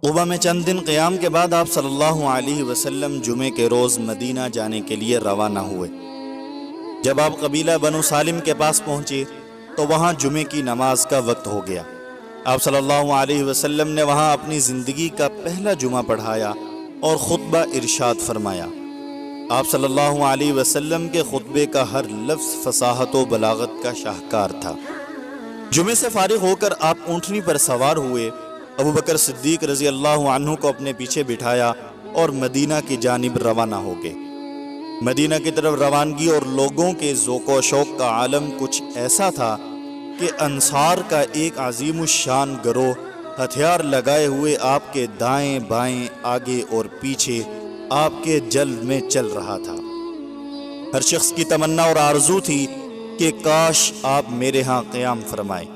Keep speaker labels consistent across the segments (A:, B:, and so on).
A: قبا میں چند دن قیام کے بعد آپ صلی اللہ علیہ وسلم جمعے کے روز مدینہ جانے کے لیے روانہ ہوئے۔ جب آپ قبیلہ بنو سالم کے پاس پہنچے تو وہاں جمعے کی نماز کا وقت ہو گیا۔ آپ صلی اللہ علیہ وسلم نے وہاں اپنی زندگی کا پہلا جمعہ پڑھایا اور خطبہ ارشاد فرمایا۔ آپ صلی اللہ علیہ وسلم کے خطبے کا ہر لفظ فصاحت و بلاغت کا شاہکار تھا۔ جمعے سے فارغ ہو کر آپ اونٹنی پر سوار ہوئے، ابو بکر صدیق رضی اللہ عنہ کو اپنے پیچھے بٹھایا اور مدینہ کی جانب روانہ ہو گئے۔ مدینہ کی طرف روانگی اور لوگوں کے ذوق و شوق کا عالم کچھ ایسا تھا کہ انصار کا ایک عظیم الشان گروہ ہتھیار لگائے ہوئے آپ کے دائیں بائیں، آگے اور پیچھے آپ کے جلد میں چل رہا تھا۔ ہر شخص کی تمنا اور آرزو تھی کہ کاش آپ میرے ہاں قیام فرمائیں۔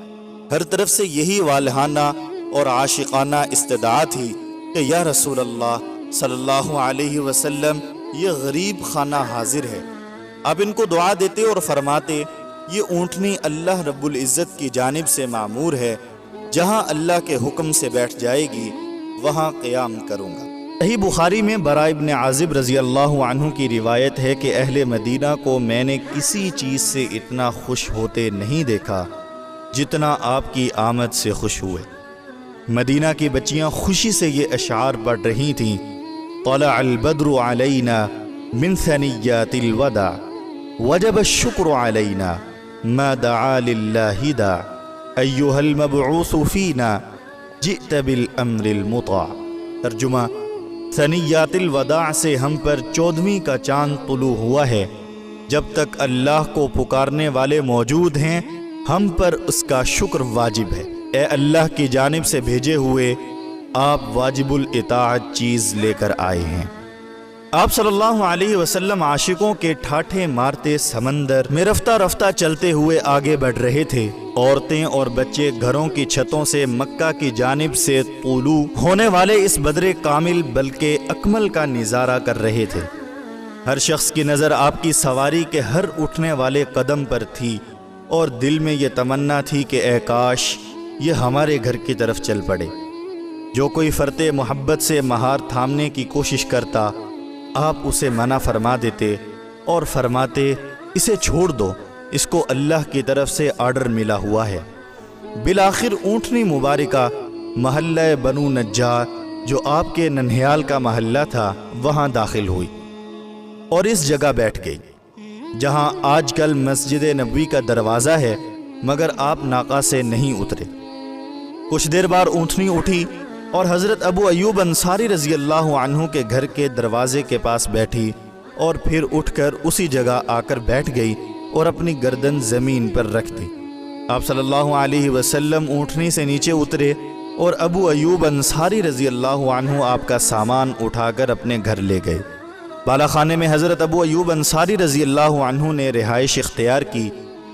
A: ہر طرف سے یہی والہانہ اور عاشقانہ استدعا تھی کہ یا رسول اللہ صلی اللہ علیہ وسلم، یہ غریب خانہ حاضر ہے، آپ ان کو دعا دیتے اور فرماتے یہ اونٹنی اللہ رب العزت کی جانب سے معمور ہے، جہاں اللہ کے حکم سے بیٹھ جائے گی وہاں قیام کروں گا۔ صحیح بخاری میں براء ابن عازب رضی اللہ عنہ کی روایت ہے کہ اہل مدینہ کو میں نے کسی چیز سے اتنا خوش ہوتے نہیں دیکھا جتنا آپ کی آمد سے خوش ہوئے۔ مدینہ کی بچیاں خوشی سے یہ اشعار پڑھ رہی تھیں: طلع البدر علینا من ثنیات الوداع وجب الشکر علینا ما دعا للہ داع ایہا المبعوث فینا جئت بالامر المطاع۔ ترجمہ: ثنیات الوداع سے ہم پر 14ویں کا چاند طلوع ہوا ہے، جب تک اللہ کو پکارنے والے موجود ہیں ہم پر اس کا شکر واجب ہے۔ اے اللہ کی جانب سے بھیجے ہوئے آپ واجب الاطاعت چیز لے کر آئے ہیں۔ آپ صلی اللہ علیہ وسلم عاشقوں کے ٹھاٹھے مارتے سمندر میں رفتہ رفتہ چلتے ہوئے آگے بڑھ رہے تھے۔ عورتیں اور بچے گھروں کی چھتوں سے مکہ کی جانب سے طلوع ہونے والے اس بدر کامل بلکہ اکمل کا نظارہ کر رہے تھے۔ ہر شخص کی نظر آپ کی سواری کے ہر اٹھنے والے قدم پر تھی اور دل میں یہ تمنا تھی کہ اے کاش یہ ہمارے گھر کی طرف چل پڑے۔ جو کوئی فرتے محبت سے مہار تھامنے کی کوشش کرتا آپ اسے منع فرما دیتے اور فرماتے اسے چھوڑ دو، اس کو اللہ کی طرف سے آرڈر ملا ہوا ہے۔ بالآخر اونٹنی مبارکہ محلہ بنو نجار جو آپ کے ننہیال کا محلہ تھا وہاں داخل ہوئی اور اس جگہ بیٹھ گئی جہاں آج کل مسجد نبوی کا دروازہ ہے، مگر آپ ناقہ سے نہیں اترے۔ کچھ دیر بعد اونٹنی اٹھی اور حضرت ابو ایوب انصاری رضی اللہ عنہ کے گھر کے دروازے کے پاس بیٹھی اور پھر اٹھ کر اسی جگہ آ کر بیٹھ گئی اور اپنی گردن زمین پر رکھ دی۔ آپ صلی اللہ علیہ وسلم اونٹنی سے نیچے اترے اور ابو ایوب انصاری رضی اللہ عنہ آپ کا سامان اٹھا کر اپنے گھر لے گئے۔ بالا خانے میں حضرت ابو ایوب انصاری رضی اللہ عنہ نے رہائش اختیار کی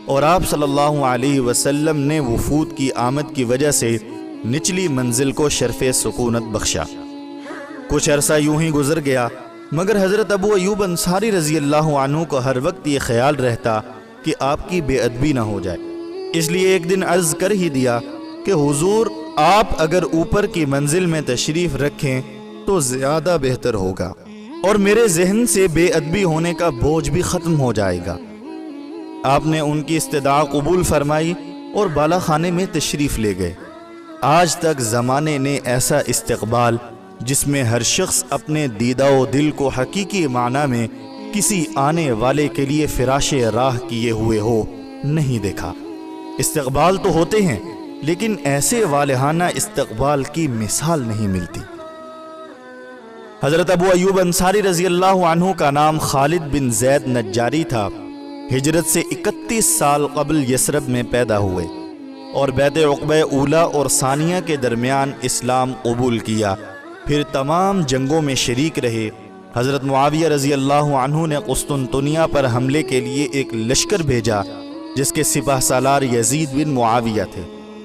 A: اور آپ صلی اللہ علیہ وسلم نے وفود کی آمد کی وجہ سے نچلی منزل کو شرف سکونت بخشا۔ کچھ عرصہ یوں ہی گزر گیا، مگر حضرت ابو ایوب انصاری رضی اللہ عنہ کو ہر وقت یہ خیال رہتا کہ آپ کی بے ادبی نہ ہو جائے، اس لیے ایک دن عرض کر ہی دیا کہ حضور آپ اگر اوپر کی منزل میں تشریف رکھیں تو زیادہ بہتر ہوگا اور میرے ذہن سے بے ادبی ہونے کا بوجھ بھی ختم ہو جائے گا۔ آپ نے ان کی استدعا قبول فرمائی اور بالا خانے میں تشریف لے گئے۔ آج تک زمانے نے ایسا استقبال جس میں ہر شخص اپنے دیدہ و دل کو حقیقی معنی میں کسی آنے والے کے لیے فراش راہ کیے ہوئے ہو نہیں دیکھا۔ استقبال تو ہوتے ہیں لیکن ایسے والہانہ استقبال کی مثال نہیں ملتی۔ حضرت ابو ایوب انصاری رضی اللہ عنہ کا نام خالد بن زید نجاری تھا۔ ہجرت سے 31 سال قبل یثرب میں پیدا ہوئے اور بیعت عقبہ اولیٰ اور ثانیہ کے درمیان اسلام قبول کیا، پھر تمام جنگوں میں شریک رہے۔ حضرت معاویہ رضی اللہ عنہ نے قسطنطنیہ پر حملے کے لیے ایک لشکر بھیجا جس کے سپہ سالار یزید بن معاویہ تھے،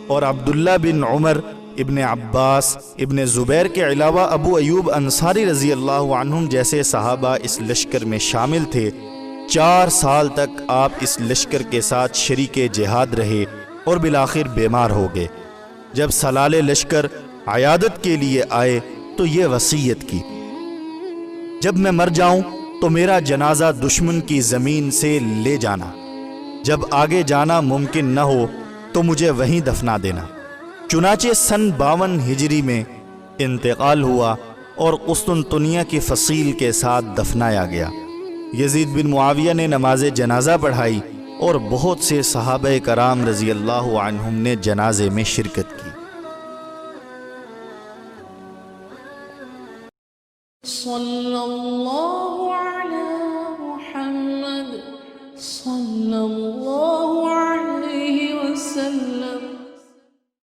A: اور عبداللہ بن عمر، ابن عباس، ابن زبیر کے علاوہ ابو ایوب انصاری رضی اللہ عنہ جیسے صحابہ اس لشکر میں شامل تھے۔ 4 سال تک آپ اس لشکر کے ساتھ شریک جہاد رہے اور بالآخر بیمار ہو گئے۔ جب سلال لشکر عیادت کے لیے آئے تو یہ وصیت کی، جب میں مر جاؤں تو میرا جنازہ دشمن کی زمین سے لے جانا، جب آگے جانا ممکن نہ ہو تو مجھے وہیں دفنا دینا۔ چنانچہ سن 52 ہجری میں انتقال ہوا اور قسطنطنیہ کی فصیل کے ساتھ دفنایا گیا۔ یزید بن معاویہ نے نماز جنازہ پڑھائی اور بہت سے صحابہ کرام رضی اللہ عنہم نے جنازے میں شرکت کی۔
B: صلی اللہ علی محمد صلی اللہ